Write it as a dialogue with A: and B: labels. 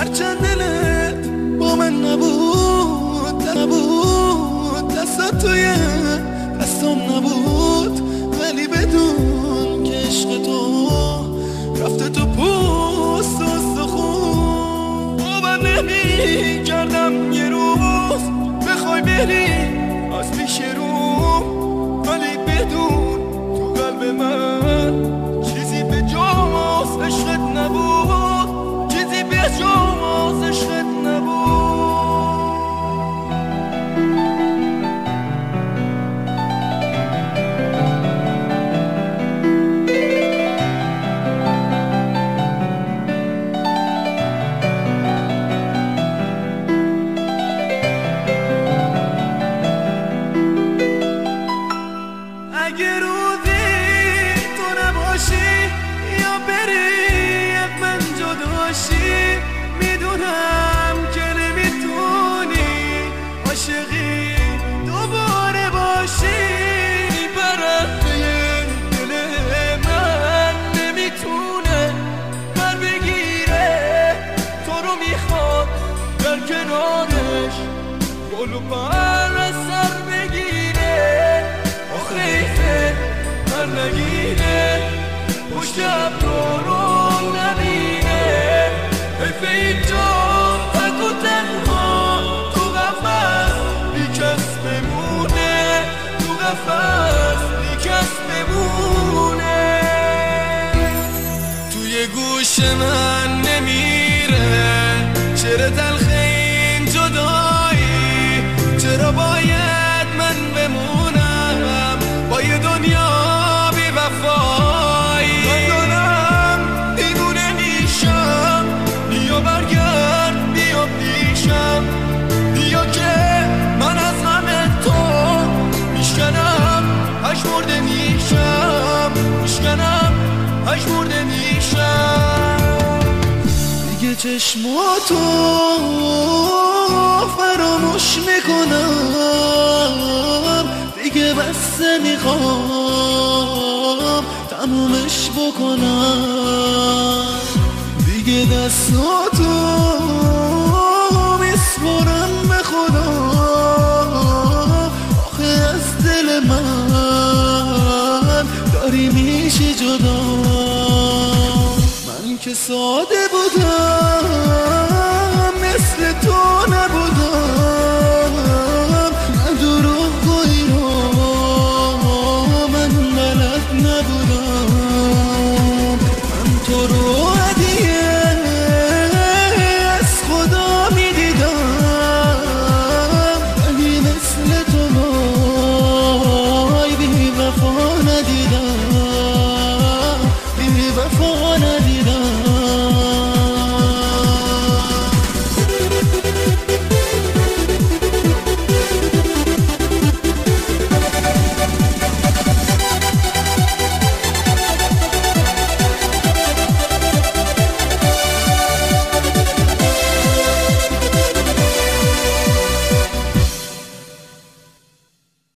A: هرچند دلت با من نبود دستات توی دستم نبود، ولی بدون که عشق تو رفته تو پوست و استخون. باور نمی کردم یه روز بخوای بری از پیش رو، ولی بدون تو قلب من چیزی به جز عشقت نبود، چیزی به جز عشقت نبود. اگه روزی تو نباشی یا بری از من جداشی، میدونم که نمیتونی عاشقی دوباره باشی. برای دل من نمیتونه بر بگیره، تو رو میخواد در کنارش گل و پر از سر بگیره. آخه بر نگیره پشت ابرو رو نبینه، حیف اینجا تک و تنها تو قفص بی کس بمونه، تو قفص بی کس بمونه. توی گوش من نمیره چرا تلخ این جدایی، چرا باید من بمونم با یه دنیا بی وفایی. من دارم دیوونه میشم، بیا برگرد بیا پیشم، بیا که من از غم تو میشکنم پژمرده میشم، میشکنم پژمرده میشم. دیگه چشماتو فراموش میکنم، دیگه بس میخوام تمومش بکنم. دیگه دستاتو میسپرم به خدا، آخه از دل من داری میشی جدا. من که ساده بودم